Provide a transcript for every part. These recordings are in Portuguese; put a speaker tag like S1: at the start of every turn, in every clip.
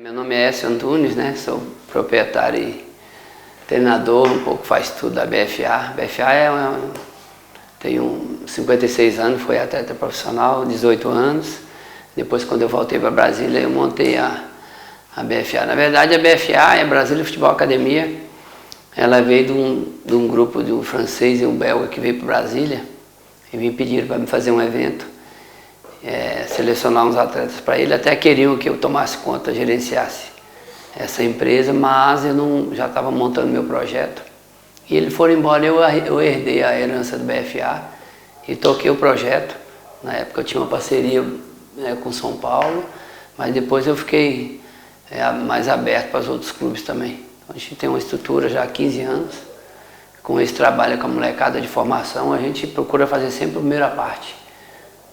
S1: Meu nome é Écio Antunes, né? Sou proprietário e treinador, um pouco faz tudo da BFA. Tenho 56 anos, fui atleta profissional, 18 anos. Depois, quando eu voltei para Brasília, eu montei a BFA. Na verdade, a BFA é Brasília Futebol Academia. Ela veio de um grupo de um francês e um belga que veio para Brasília e me pediram para me fazer um evento, selecionar uns atletas para ele. Até queriam que eu tomasse conta, gerenciasse essa empresa, mas eu já estava montando meu projeto. E eles foram embora, eu herdei a herança do BFA e toquei o projeto. Na época eu tinha uma parceria com São Paulo, mas depois eu fiquei mais aberto para os outros clubes também. Então, a gente tem uma estrutura já há 15 anos, com esse trabalho com a molecada de formação, a gente procura fazer sempre a primeira parte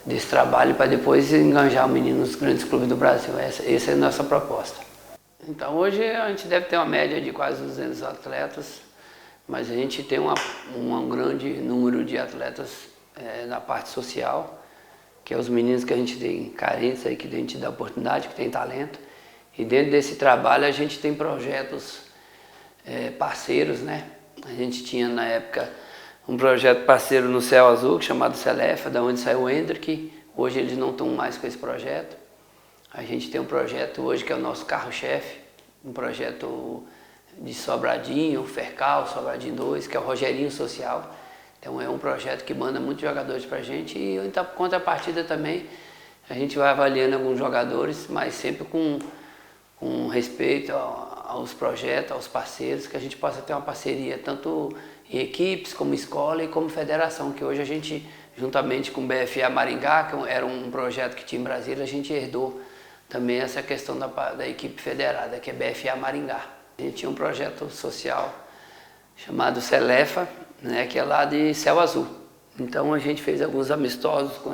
S1: desse trabalho para depois enganjar o menino nos grandes clubes do Brasil. Essa é a nossa proposta. Então hoje a gente deve ter uma média de quase 200 atletas, mas a gente tem um grande número de atletas na parte social, que é os meninos que a gente tem carentes aí, que a gente dá oportunidade, que tem talento. E dentro desse trabalho a gente tem projetos parceiros, né? A gente tinha na época um projeto parceiro no Céu Azul, chamado Celefa, da onde saiu o Hendrick. Hoje eles não estão mais com esse projeto. A gente tem um projeto hoje que é o nosso carro-chefe, um projeto de Sobradinho, Fercal, Sobradinho 2, que é o Rogerinho Social. Então é um projeto que manda muitos jogadores para a gente e em contrapartida também a gente vai avaliando alguns jogadores, mas sempre com respeito aos projetos, aos parceiros, que a gente possa ter uma parceria tanto em equipes, como escola e como federação, que hoje a gente, juntamente com o BFA Maringá, que era um projeto que tinha em Brasília, a gente herdou também essa questão da equipe federada, que é BFA Maringá. A gente tinha um projeto social chamado Celefa, né, que é lá de Céu Azul. Então a gente fez alguns amistosos com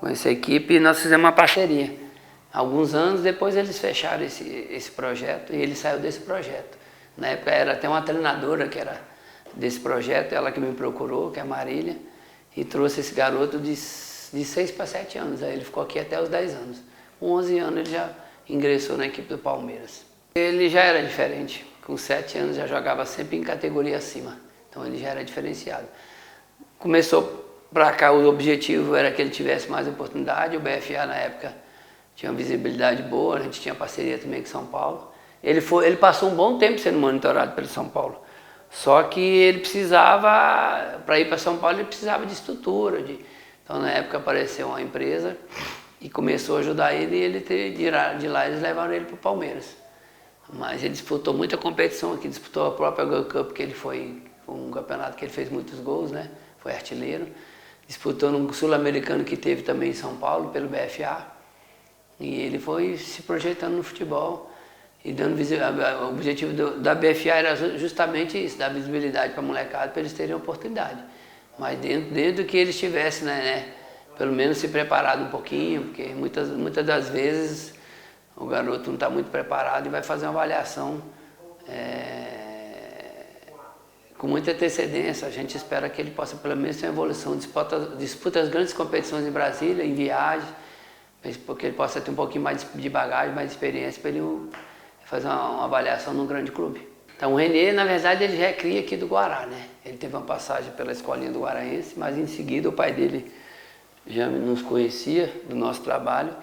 S1: essa equipe e nós fizemos uma parceria. Alguns anos depois eles fecharam esse projeto e ele saiu desse projeto. Na época era até uma treinadora que era desse projeto, ela que me procurou, que é a Marília, e trouxe esse garoto de 6 para 7 anos. Aí ele ficou aqui até os 10 anos. Com 11 anos ele já ingressou na equipe do Palmeiras. Ele já era diferente, com 7 anos já jogava sempre em categoria acima, então ele já era diferenciado. Começou para cá, o objetivo era que ele tivesse mais oportunidade, o BFA na época tinha uma visibilidade boa, a gente tinha parceria também com São Paulo. Ele passou um bom tempo sendo monitorado pelo São Paulo, só que ele precisava, para ir para São Paulo, ele precisava de estrutura. Então na época apareceu uma empresa e começou a ajudar ele, e de lá eles levaram ele para o Palmeiras. Mas ele disputou muita competição aqui, disputou a própria Gold Cup, que ele foi um campeonato que ele fez muitos gols, né? Foi artilheiro. Disputou no Sul-Americano que teve também em São Paulo, pelo BFA. E ele foi se projetando no futebol e dando visibilidade. O objetivo da BFA era justamente isso, dar visibilidade para a molecada, para eles terem oportunidade. Mas dentro do que eles tivessem, né, pelo menos se preparado um pouquinho, porque muitas das vezes o garoto não está muito preparado e vai fazer uma avaliação com muita antecedência. A gente espera que ele possa pelo menos ter uma evolução, disputa as grandes competições em Brasília, em viagem, porque ele possa ter um pouquinho mais de bagagem, mais de experiência para ele fazer uma avaliação num grande clube. Então o Renê, na verdade, ele já é cria aqui do Guará, né? Ele teve uma passagem pela escolinha do Guaraense, mas em seguida o pai dele já nos conhecia do nosso trabalho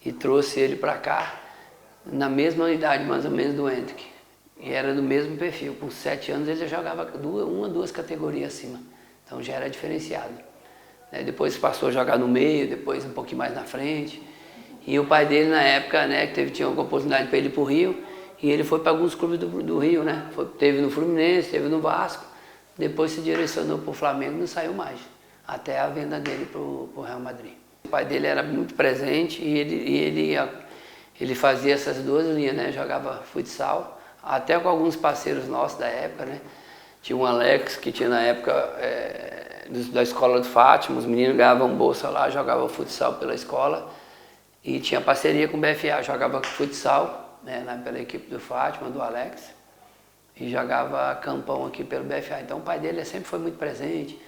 S1: e trouxe ele para cá na mesma idade mais ou menos do Hendrick. E era do mesmo perfil, com 7 anos ele já jogava duas categorias acima, então já era diferenciado. Depois passou a jogar no meio, depois um pouquinho mais na frente. E o pai dele na época, né, tinha uma oportunidade para ele ir para o Rio, e ele foi para alguns clubes do Rio, né? Teve no Fluminense, teve no Vasco, depois se direcionou para o Flamengo e não saiu mais, até a venda dele para o Real Madrid. O pai dele era muito presente e ele fazia essas duas linhas, né? Jogava futsal, até com alguns parceiros nossos da época, né? Tinha um Alex que tinha na época da escola do Fátima, os meninos ganhavam bolsa lá, jogavam futsal pela escola e tinha parceria com o BFA, jogava futsal, né, pela equipe do Fátima, do Alex, e jogava campão aqui pelo BFA. Então o pai dele sempre foi muito presente.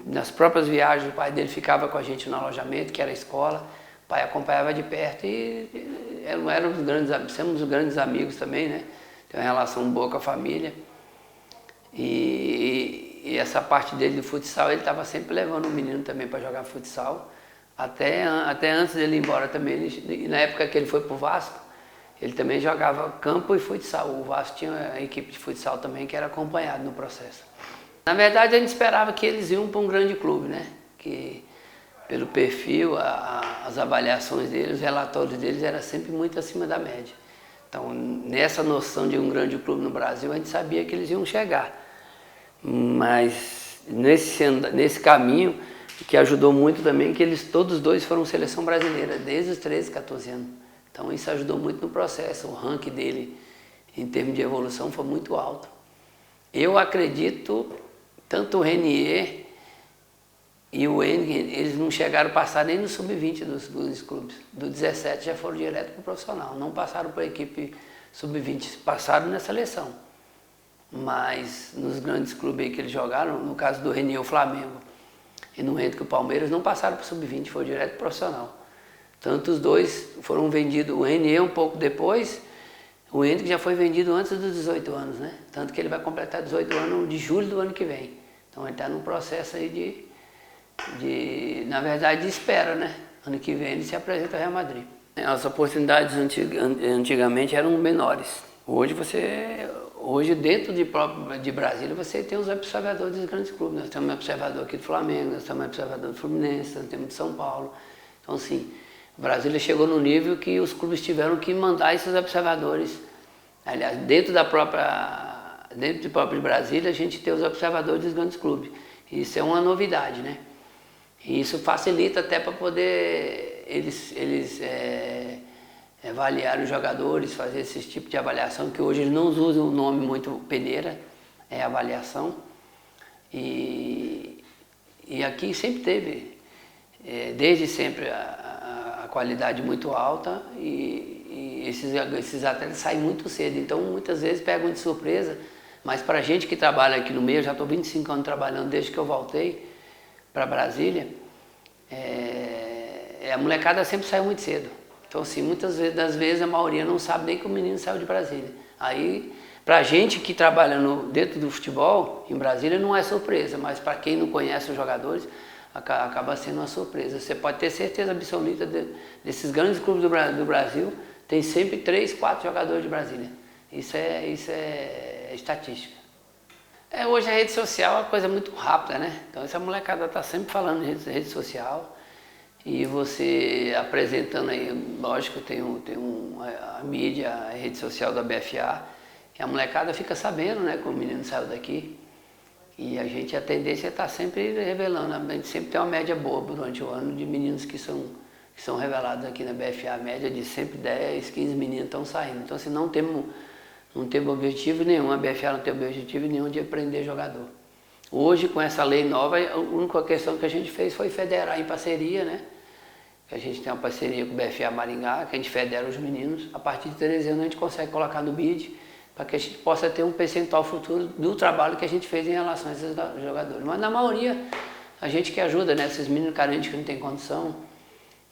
S1: Nas próprias viagens o pai dele ficava com a gente no alojamento, que era a escola, o pai acompanhava de perto e éramos somos grandes amigos também, né? Tem uma relação boa com a família. E essa parte dele do futsal, ele estava sempre levando o menino também para jogar futsal. Até antes dele ir embora também, na época que ele foi para o Vasco, ele também jogava campo e futsal. O Vasco tinha a equipe de futsal também que era acompanhado no processo. Na verdade, a gente esperava que eles iam para um grande clube, né? Que pelo perfil, as avaliações deles, os relatórios deles eram sempre muito acima da média. Então, nessa noção de um grande clube no Brasil, a gente sabia que eles iam chegar. Mas nesse caminho, o que ajudou muito também é que eles todos dois foram seleção brasileira, desde os 13, 14 anos. Então isso ajudou muito no processo, o ranking dele em termos de evolução foi muito alto. Eu acredito, tanto o Renier e o Henrique, eles não chegaram a passar nem no sub-20 dos clubes. Do 17 já foram direto para o profissional, não passaram para a equipe sub-20, passaram na seleção. Mas nos grandes clubes aí que eles jogaram, no caso do Renier, o Flamengo, e no Henrique, o Palmeiras, não passaram para o sub-20, foi direto para o profissional. Tanto os dois foram vendidos, o Renier um pouco depois, o Henrique já foi vendido antes dos 18 anos, né? Tanto que ele vai completar 18 anos de julho do ano que vem. Então ele está num processo aí na verdade, de espera, né? Ano que vem ele se apresenta ao Real Madrid. As oportunidades antigamente eram menores. Hoje dentro de Brasília, você tem os observadores dos grandes clubes. Nós temos um observador aqui do Flamengo, nós temos um observador do Fluminense, nós temos de São Paulo. Então, assim, Brasília chegou no nível que os clubes tiveram que mandar esses observadores. Aliás, dentro de próprio Brasília, a gente tem os observadores dos grandes clubes. Isso é uma novidade, né? E isso facilita até para poder eles avaliar os jogadores, fazer esse tipo de avaliação, que hoje eles não usam o nome muito peneira, é avaliação. E aqui sempre teve, desde sempre, a qualidade muito alta e esses atletas saem muito cedo. Então, muitas vezes pegam de surpresa, mas para a gente que trabalha aqui no meio, eu já estou 25 anos trabalhando desde que eu voltei para Brasília, a molecada sempre saiu muito cedo. Então, assim, muitas das vezes a maioria não sabe nem que o menino saiu de Brasília. Aí, para a gente que trabalha dentro do futebol, em Brasília, não é surpresa, mas para quem não conhece os jogadores, acaba sendo uma surpresa. Você pode ter certeza absoluta desses grandes clubes do Brasil, tem sempre 3, 4 jogadores de Brasília. Isso é estatística. Hoje a rede social é uma coisa muito rápida, né? Então essa molecada está sempre falando em rede social e você apresentando aí, lógico, tem a mídia, a rede social da BFA, e a molecada fica sabendo, né, que o menino saiu daqui. E a tendência é estar sempre revelando, a gente sempre tem uma média boa durante o ano de meninos que são revelados aqui na BFA, a média de sempre 10, 15 meninos estão saindo. Então assim, não temos objetivo nenhum, a BFA não tem objetivo nenhum de prender jogador. Hoje, com essa lei nova, a única questão que a gente fez foi federar em parceria, né? A gente tem uma parceria com o BFA Maringá, que a gente federa os meninos. A partir de 13 anos a gente consegue colocar no BID, para que a gente possa ter um percentual futuro do trabalho que a gente fez em relação a esses jogadores. Mas na maioria, a gente que ajuda, né? Esses meninos carentes que não têm condição,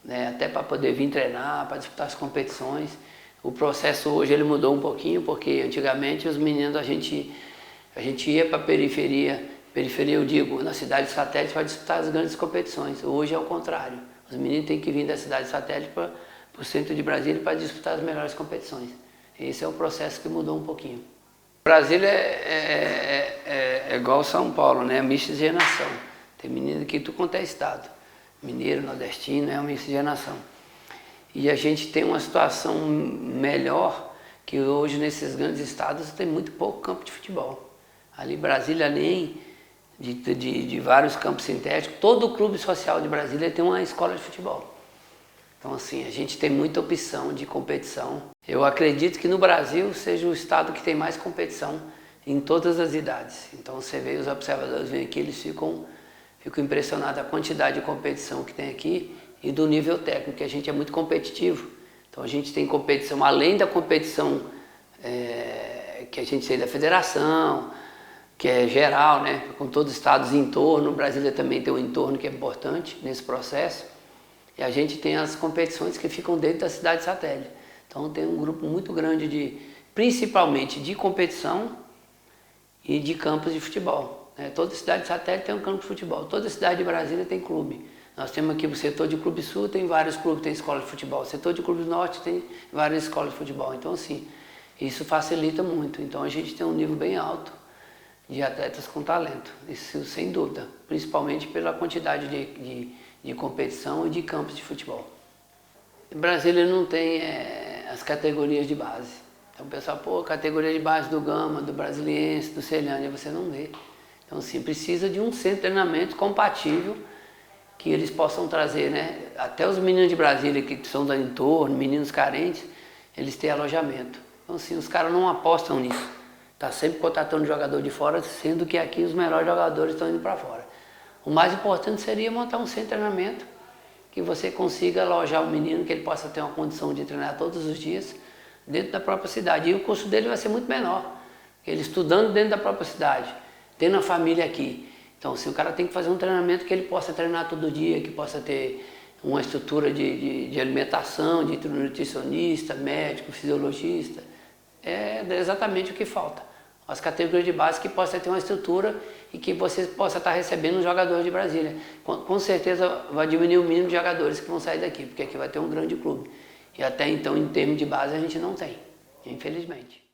S1: né? Até para poder vir treinar, para disputar as competições. O processo hoje ele mudou um pouquinho, porque antigamente os meninos a gente ia para a periferia eu digo, na cidade satélite para disputar as grandes competições. Hoje é o contrário, os meninos têm que vir da cidade satélite para o centro de Brasília para disputar as melhores competições. Esse é um processo que mudou um pouquinho. Brasília é igual São Paulo, né? Miscigenação. Tem menino aqui tudo quanto é estado. Mineiro, nordestino, é uma miscigenação. E a gente tem uma situação melhor, que hoje nesses grandes estados tem muito pouco campo de futebol. Ali Brasília, além de vários campos sintéticos, todo o clube social de Brasília tem uma escola de futebol. Então assim, a gente tem muita opção de competição. Eu acredito que no Brasil seja o estado que tem mais competição em todas as idades. Então você vê, os observadores vêm aqui, eles ficam impressionados com a quantidade de competição que tem aqui e do nível técnico, que a gente é muito competitivo. Então a gente tem competição, além da competição que a gente tem da federação, que é geral, né, com todos os estados em torno. Brasília também tem um entorno que é importante nesse processo. E a gente tem as competições que ficam dentro da cidade satélite. Então tem um grupo muito grande principalmente de competição e de campos de futebol. Toda cidade de satélite tem um campo de futebol, toda cidade de Brasília tem clube. Nós temos aqui o setor de Clube Sul, tem vários clubes, tem escola de futebol. O setor de Clube Norte tem várias escolas de futebol. Então, assim, isso facilita muito. Então, a gente tem um nível bem alto de atletas com talento, isso sem dúvida. Principalmente pela quantidade de competição e de campos de futebol. Brasília não tem as categorias de base. Então, o pessoal, categoria de base do Gama, do Brasiliense, do Celândia, você não vê. Então, assim, precisa de um centro de treinamento compatível que eles possam trazer, até os meninos de Brasília que são do entorno, meninos carentes, eles têm alojamento. Então, assim, os caras não apostam nisso. Tá sempre contratando jogador de fora, sendo que aqui os melhores jogadores estão indo para fora. O mais importante seria montar um centro de treinamento que você consiga alojar o menino, que ele possa ter uma condição de treinar todos os dias dentro da própria cidade. E o custo dele vai ser muito menor. Ele estudando dentro da própria cidade, tendo a família aqui. Então, assim, o cara tem que fazer um treinamento que ele possa treinar todo dia, que possa ter uma estrutura de alimentação, de nutricionista, médico, fisiologista. É exatamente o que falta. As categorias de base que possa ter uma estrutura e que você possa estar recebendo os jogadores de Brasília. Com certeza vai diminuir o mínimo de jogadores que vão sair daqui, porque aqui vai ter um grande clube. E até então, em termos de base, a gente não tem, infelizmente.